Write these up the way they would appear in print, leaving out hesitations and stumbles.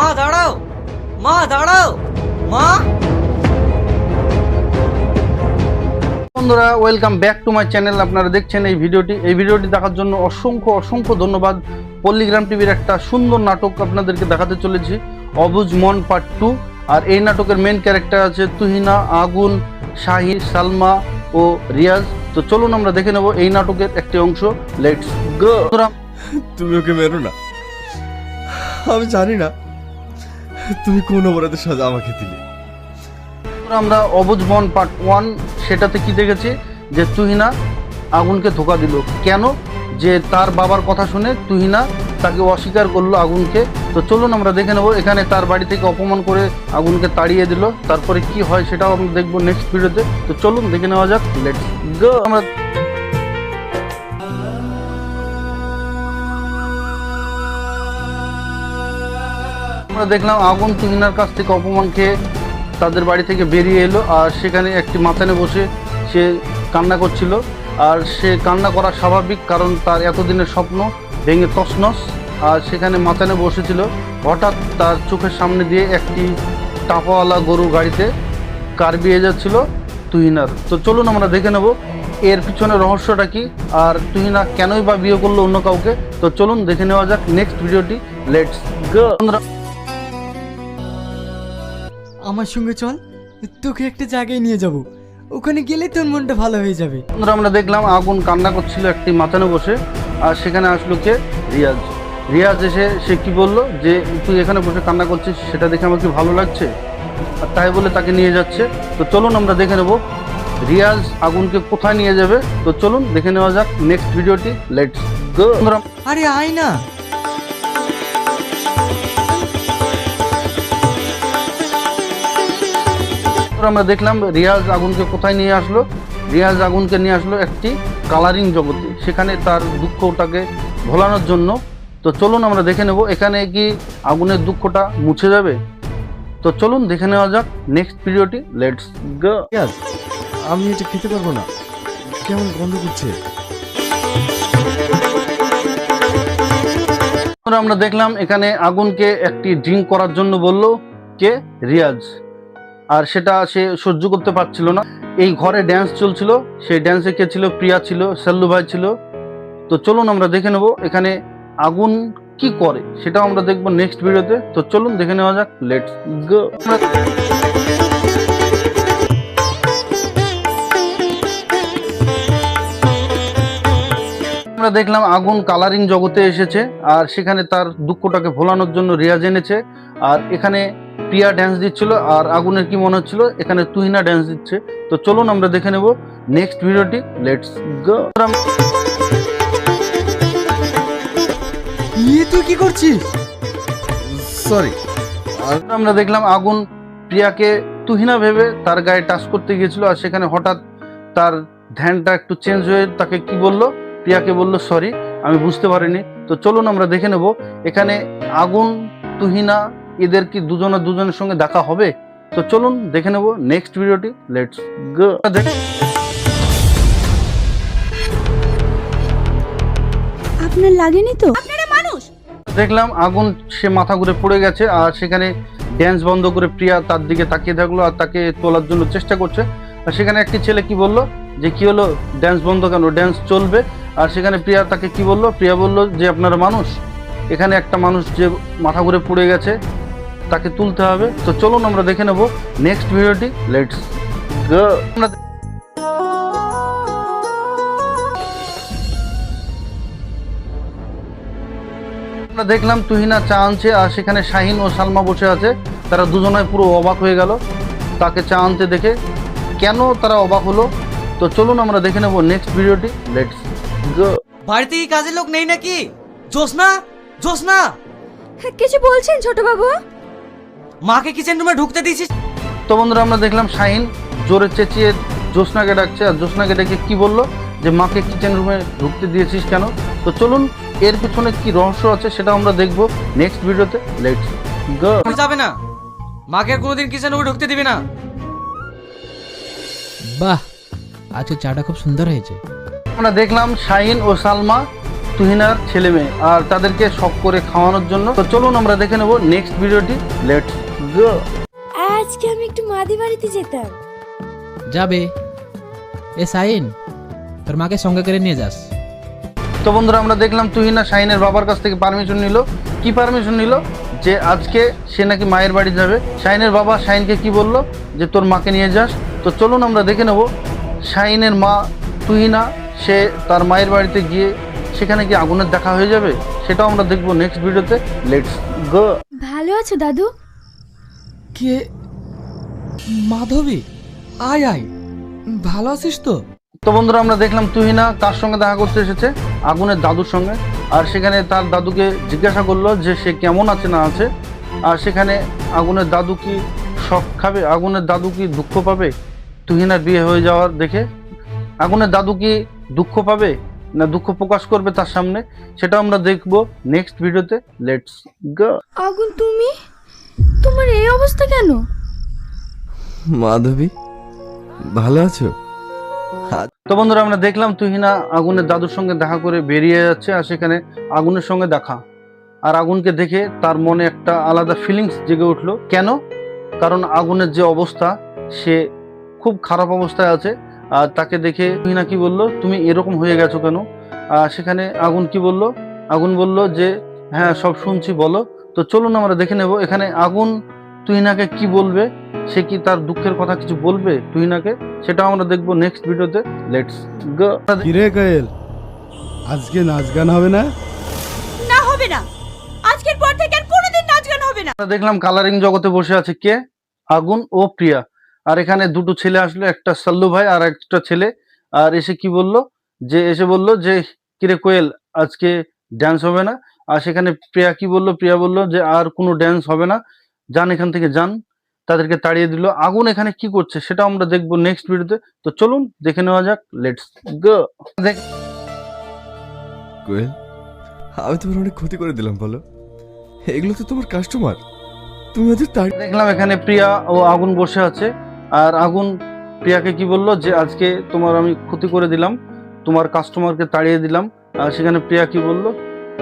মা দাঁড়াও, মা দাঁড়াও, মা। বন্ধুরা, welcome back to my channel. আপনারা দেখছেন এই ভিডিওটি দেখার জন্য অসংখ্য ধন্যবাদ। পল্লীগ্রাম টিভির একটা সুন্দর নাটক আপনাদেরকে দেখাতে চলেছি, অবুঝ মন পার্ট 2। আর এই নাটকের মেন ক্যারেক্টার আছে তুহিনা, আগুন, শাহিন, সালমা ও রিয়াজ। তো চলুন আমরা দেখে নেব এই নাটকের একটি অংশ। Let's go. তুমি ওকে মেরো না, আমি জানি না তুমি কোন অপরাধের সাজা আমাকে দিলে। আমরা অবুঝ মন পার্ট 1 সেটাতে কি দেখেছি, যে তুহিনা আগুনকে ধোকা দিল। কেন? যে তার বাবার কথা শুনে তুহিনা তাকে অস্বীকার করলো আগুনকে। তো চলুন আমরা দেখে নেব। এখানে তার বাড়ি থেকে অপমান করে আগুনকে তাড়িয়ে দিল, তারপরে কি হয় সেটাও আমরা দেখবো নেক্সট ভিডিওতে। তো চলুন দেখে নেওয়া যাক। Let's go. আমরা দেখলাম আগুন তুহিনার কাছ থেকে অপমান খেয়ে তাদের বাড়ি থেকে বেরিয়ে এলো, আর সেখানে একটি মাচানে বসে সে কান্না করছিল। আর সে কান্না করা স্বাভাবিক, কারণ তার এতদিনের স্বপ্ন ভেঙে তছনছ। আর সেখানে মাচানে বসেছিল, হঠাৎ তার চোখের সামনে দিয়ে একটি টাপাওয়ালা গরু গাড়িতে কার বিয়ে যাচ্ছিল তুহিনার। তো চলুন আমরা দেখে নেব এর পিছনে রহস্যটা কি, আর তুহিনা কেনই বা বিয়ে করলো অন্য কাউকে। তো চলুন দেখে নেওয়া যাক নেক্সট ভিডিওটি। Let's go. আমার সঙ্গে চল, তোকে একটা জায়গায় নিয়ে যাব, ওখানে গেলে তোর মনটা ভালো হয়ে যাবে। আমরা দেখলাম আগুন কান্না করছিল একটি মাচানে বসে, আর সেখানে আসলো কে? রিয়াজ এসে সে কি বলল, যে তুই এখানে বসে কান্না করছিস সেটা দেখে আমার কি ভালো লাগছে, আর তাই বলে তাকে নিয়ে যাচ্ছে। তো চলুন আমরা দেখে নেব রিয়াজ আগুনকে কোথায় নিয়ে যাবে। তো চলুন দেখে নেওয়া যাক নেক্সট ভিডিওটি। Let's go. আরে আয় না। আমরা দেখলাম রিয়াজ আগুনকে কোথায় নিয়ে আসলো। রিয়াজ আগুনকে নিয়ে আসলো একটি কালারিং জগতে, সেখানে তার দুঃখটাকে ভোলানোর জন্য। তো চলুন আমরা দেখে নেব এখানে কি আগুনের দুঃখটা মুছে যাবে। তো চলুন দেখে নেওয়া যাক নেক্সট ভিডিওটি। Let's go. আমি এটা খেতে পারবো না, কেমন গন্ধ করছে। আমরা দেখলাম এখানে আগুনকে একটি ড্রিঙ্ক করার জন্য বলল কে? রিয়াজ। আর সেটা সে সহ্য করতে পারছিল না। এই ঘরে ড্যান্স চলছিল, সেই ড্যান্সে কে ছিল? প্রিয়া ছিল, সাল্লু ভাই ছিল। তো চলুন আমরা দেখে নেব এখানে আগুন কি করে, সেটাও আমরা দেখবো নেক্সট ভিডিওতে। তো চলুন দেখে নেওয়া যাক। Let's go. আমরা দেখলাম আগুন কালারিং জগতে এসেছে, আর সেখানে তার দুঃখটাকে ভোলানোর জন্য রিয়াজ এনেছে। আর এখানে প্রিয়া ড্যান্স দিচ্ছিল, আর আগুনের কি মনে হচ্ছিল এখানে তুহিনা ড্যান্স দিচ্ছে। তো চলুন আমরা দেখে নেব নেক্সট ভিডিওটি। Let's go. তুই কি করছিস? সরি। আমরা দেখলাম আগুন প্রিয়াকে তুহিনা ভেবে তার গায়ে টাচ করতে গিয়েছিল, আর সেখানে হঠাৎ তার ধ্যানটা একটু চেঞ্জ হয়ে তাকে কি বলল? প্রিয়াকে বলল সরি, আমি বুঝতে পারিনি। তো চলুন আমরা দেখে নেব এখানে আগুন তুহিনা এদের কি দুজনের সঙ্গে দেখা হবে। তো চলুন দেখে নেব নেক্সট ভিডিওটি। Let's go. আপনার লাগেনি তো? আপনারা মানুষ। দেখলাম আগুন সে মাথা ঘুরে পড়ে গেছে, আর সেখানে ড্যান্স বন্ধ করে প্রিয়া তার দিকে তাকিয়ে থাকলো, আর তাকে তোলার জন্য চেষ্টা করছে। আর সেখানে একটি ছেলে কি বলল, যে কি হলো, ড্যান্স বন্ধ কেন, ড্যান্স চলবে। আর সেখানে প্রিয়া তাকে কি বলল? প্রিয়া বলল যে আপনারা মানুষ, এখানে একটা মানুষ যে মাথা ঘুরে পড়ে গেছে তাকে তুলতে হবে। তো চলুন আমরা দেখে নেব নেক্সট ভিডিওটি। Let's go. আমরা দেখলাম তুহিনা চা আনছে, আর সেখানে শাহিন ও সালমা বসে আছে। তারা দুজনায় পুরো অবাক হয়ে গেল তাকে চা আনতে দেখে। কেন তারা অবাক হলো? তো চলুন আমরা দেখে নেব নেক্সট ভিডিওটি। Let's go. বাড়িতে কি কাজের লোক নেই নাকি? জোসনা, জোসনা, কিছু বলছেন ছোট বাবু? মাকে কিচেন রুমে ঢুকতে দিয়েছিস? তো বন্ধুরা, আমরা দেখলাম শাহিন জোরে চেঁচিয়ে জোসনাকে ডাকছে, আর জোসনাকে ডেকে কি বললো, যে মাকে কিচেন রুমে ঢুকতে দিয়েছিস কেন। তো চলুন এর পিছনে কি রহস্য আছে সেটা আমরা দেখবো নেক্সট ভিডিওতে। Let's go. যাবে না, মাকে আর কোনোদিন কিচেন রুমে ঢুকতে দিবি না। বাহ, আজকে চাটা খুব সুন্দর হয়েছে। আমরা দেখলাম শাহিন ও সালমা তুহিনার ছেলে মেয়ে, আর তাদেরকে শখ করে খাওয়ানোর জন্য। তো চলুন আমরা দেখে নেব নেক্সট ভিডিওটি। Let's go. আজকে আমি একটু মাদি বাড়িতে যেতাম। যাবে এ সাইন, তোর মাকে সঙ্গে করে নিয়ে যাস। তো বন্ধুরা আমরা দেখলাম তুহিনা শাহিনের বাবার কাছ থেকে পারমিশন নিল। কি পারমিশন নিল? যে আজকে সে নাকি মায়ের বাড়ি যাবে। শাহিনের বাবা শাহিনকে কি বলল? যে তোর মাকে নিয়ে যাস। তো চলুন আমরা দেখে নেব শাহিনের মা তুহিনা সে তার মায়ের বাড়িতে গিয়ে সেখানে কি আগুনের দেখা হয়ে যাবে, সেটাও আমরা দেখবো নেক্সট ভিডিওতে। Let's go. ভালো আছো দাদু? কে? মাধবী, আয় আয়, ভালো আছিস তো? তো বন্ধুরা আমরা দেখলাম তুহিনা কার সঙ্গে দেখা করতে এসেছে? আগুনের দাদুর সঙ্গে। আর সেখানে তার দাদুকে জিজ্ঞাসা করলো যে সে কেমন আছে না আছে। আর সেখানে আগুনের দাদু কি শখ খাবে, আগুনের দাদু কি দুঃখ পাবে তুহিনার বিয়ে হয়ে যাওয়ার দেখে? আগুনের দাদু কি দুঃখ পাবে না দুঃখ প্রকাশ করবে তার সামনে, সেটা আমরা দেখবো নেক্সট ভিডিওতে। Let's go. আগুন, তুমি তোমার এই অবস্থা কেন? মাধবী, ভালো আছো? তো বন্ধুরা আমরা দেখলাম তুহিনা আগুনের দাদুর সঙ্গে দেখা করে বেরিয়ে যাচ্ছে, আর সেখানে আগুনের সঙ্গে দেখা। আর আগুনকে দেখে তার মনে একটা আলাদা ফিলিংস জেগে উঠলো। কেন? কারণ আগুনের যে অবস্থা, সে খুব খারাপ অবস্থায় আছে। আর তাকে দেখে তুহিনা কি বলল, তুমি এরকম হয়ে গেছো কেন? সেখানে আগুন কি বলল? আগুন বলল যে হ্যাঁ সব শুনছি, বলো। তো চলুন আমরা দেখে নেব এখানে আগুন তুহিনাকে কি বলবে। সে কি তার দুঃখের কথা কিছু বলবে তুহিনাকে, সেটাও আমরা দেখবো নেক্সট ভিডিওতে। Let's go. কিরে কায়েল, আজকে নাচ গান হবে না? না, হবে না। আজকের পর থেকে আর কোনোদিন নাচ গান হবে না। আমরা দেখলাম কালারিং জগতে বসে আছে কে? আগুন ও প্রিয়া। আর এখানে দুটো ছেলে আসলো, একটা সাল্লু ভাই আর একটা ছেলে। আর এসে কি বলল? যে এসে বলল যে কিরে কোয়েল, আজকে ড্যান্স হবে না। আর সেখানে প্রিয়া কি বলল? প্রিয়া বলল যে আর কোনো ড্যান্স হবে না, যান এখান থেকে যান। তাদেরকে তাড়িয়ে দিল। আগুন এখানে কি করছে সেটা আমরা দেখবো নেক্সট ভিডিওতে। তো চলুন দেখে নেওয়া যাক। Let's go. কোয়েল, আমি তোমার অনেক ক্ষতি করে দিলাম বলো? এগুলো তো তোমার কাস্টমার, তুমি ওদের দেখলাম এখানে প্রিয়া ও আগুন বসে আছে। আর আগুন প্রিয়াকে কি বলল? যে আজকে তোমার আমি ক্ষতি করে দিলাম, তোমার কাস্টমারকে তাড়িয়ে দিলাম। আর সেখানে প্রিয়া কি বলল?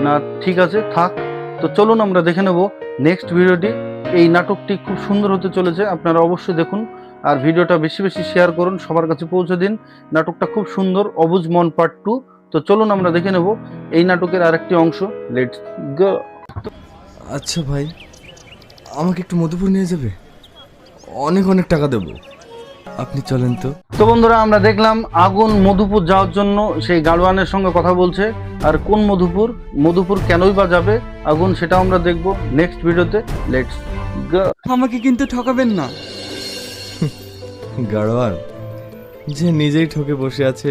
না ঠিক আছে থাক। তো চলুন আমরা দেখে নেব নেক্সট ভিডিওটি। এই নাটকটি খুব সুন্দর হতে চলেছে, আপনারা অবশ্যই দেখুন। আর ভিডিওটা বেশি বেশি শেয়ার করুন, সবার কাছে পৌঁছে দিন। নাটকটা খুব সুন্দর, অবুঝ মন পার্ট 2। তো চলুন আমরা দেখে নেব এই নাটকের আরেকটি অংশ। Let's go. আচ্ছা ভাই, আমাকে একটু মধুপুর নিয়ে যাবে? অনেক অনেক টাকা দেবো, আপনি চলেন তো। তো বন্ধুরা আমরা দেখলাম আগুন মধুপুর যাওয়ার জন্য সেই গাড়োয়ানের সঙ্গে কথা বলছে। আর কোন মধুপুর, মধুপুর কেনই বা যাবে আগুন, সেটা আমরা দেখবো নেক্সট ভিডিওতে। Let's go. আমাকে কিন্তু ঠকাবেন না। গাড়োয়ান যে নিজেই ঠকে বসে আছে,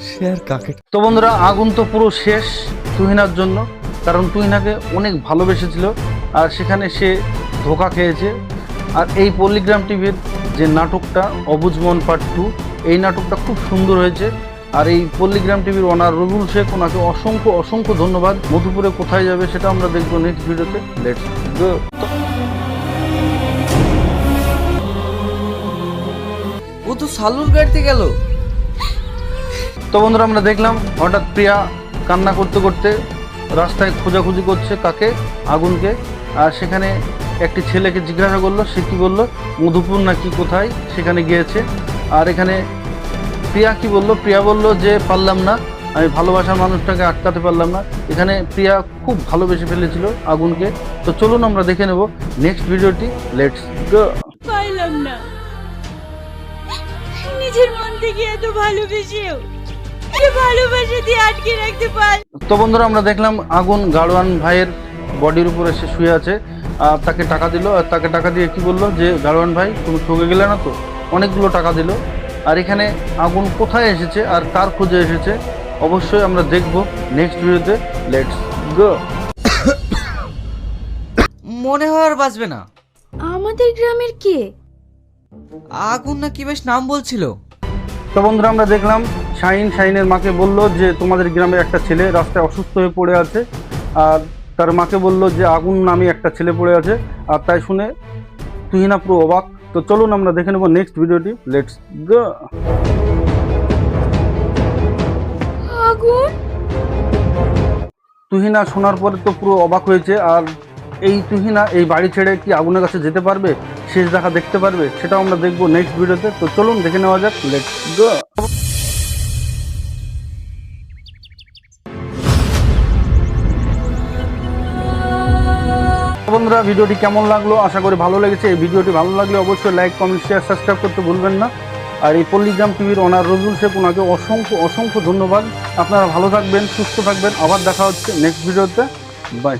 সে আর কাকে? তো বন্ধুরা আগুন তো পুরো শেষ তুহিনার জন্য, কারণ তুহিনাকে অনেক ভালোবেসেছিল আর সেখানে সে ধোঁকা খেয়েছে। আর এই পল্লিগ্রাম টিভির যে নাটকটা অবুঝ মন পার্ট 2, এই নাটকটা খুব সুন্দর হয়েছে। আর এই পল্লিগ্রাম টিভির ওনার রবিউল শেখ, ওনাকে অসংখ্য অসংখ্য ধন্যবাদ। মধুপুরে কোথায় যাবে সেটা আমরা দেখবো নেক্সট ভিডিওতে। Let's go. ও তো সালুর গাড়িতে গেল। তো বন্ধুরা আমরা দেখলাম হঠাৎ প্রিয়া কান্না করতে করতে রাস্তায় খোঁজাখুঁজি করছে কাকে? আগুনকে। আর সেখানে একটি ছেলেকে জিজ্ঞাসা করলো, সে কি বললো? মধুপুর নাকি কোথায় সেখানে গিয়েছে। আর এখানে প্রিয়া কি বললো? প্রিয়া বলল যে পারলাম না, আমি ভালোবাসার মানুষটাকে আটকাতে পারলাম না। এখানে প্রিয়া খুব ভালোবেসে ফেলেছিল আগুনকে। তো চলুন আমরা দেখে নেব নেক্সট ভিডিওটি। Let's go. পারলাম না, নিজের মন থেকে এত ভালোবেসেও সে ভালোবাসা দিয়ে আটকে রাখতে পার। তো বন্ধুরা আমরা দেখলাম আগুন গাড়োয়ান ভাইয়ের বডির উপরে সে শুয়ে আছে। আর তাকে টাকা দিল, আর তাকে টাকা দিয়ে কি বললো? যে গাড়োয়ান ভাই তুমি ঠকে গেলে না তো? অনেকগুলো টাকা দিল। আর এখানে আগুন কোথায় এসেছে আর কার খোঁজে এসেছে অবশ্যই আমরা দেখব নেক্সট ভিডিওতে। Let's go. মনে হয় আর বাঁচবে না। আমাদের গ্রামের কে? আগুন না কি বেশ নাম বলছিল। তো বন্ধুরা আমরা দেখলাম শাহিনের মাকে বলল যে তোমাদের গ্রামের একটা ছেলে রাস্তায় অসুস্থ হয়ে পড়ে আছে। আর তার মাকে বলল যে আগুন নামে একটা ছেলে পড়ে আছে। আর তাই শুনে তুহিনা পুরো অবাক। তো চলুন আমরা দেখে নেব নেক্সট ভিডিওটি। Let's go. আগুন তুহিনা শোনার পরে তো পুরো অবাক হয়েছে। আর এই তুহিনা এই বাড়ি ছেড়ে কি আগুনের কাছে যেতে পারবে, শেষ দেখা দেখতে পারবে, সেটাও আমরা দেখবো নেক্সট ভিডিওতে। তো চলুন দেখে নেওয়া যাক, লেটস গো। বন্ধুরা, ভিডিওটি কেমন লাগলো, আশা করি ভালো লেগেছে। এই ভিডিওটি ভালো লাগলে অবশ্যই লাইক, কমেন্ট, শেয়ার, সাবস্ক্রাইব করতে ভুলবেন না। আর এই পল্লীগ্রাম টিভির ওনার রজুল শেখ, ওনাকে অসংখ্য অসংখ্য ধন্যবাদ। আপনারা ভালো থাকবেন, সুস্থ থাকবেন। আবার দেখা হচ্ছে নেক্সট ভিডিওতে। বাই।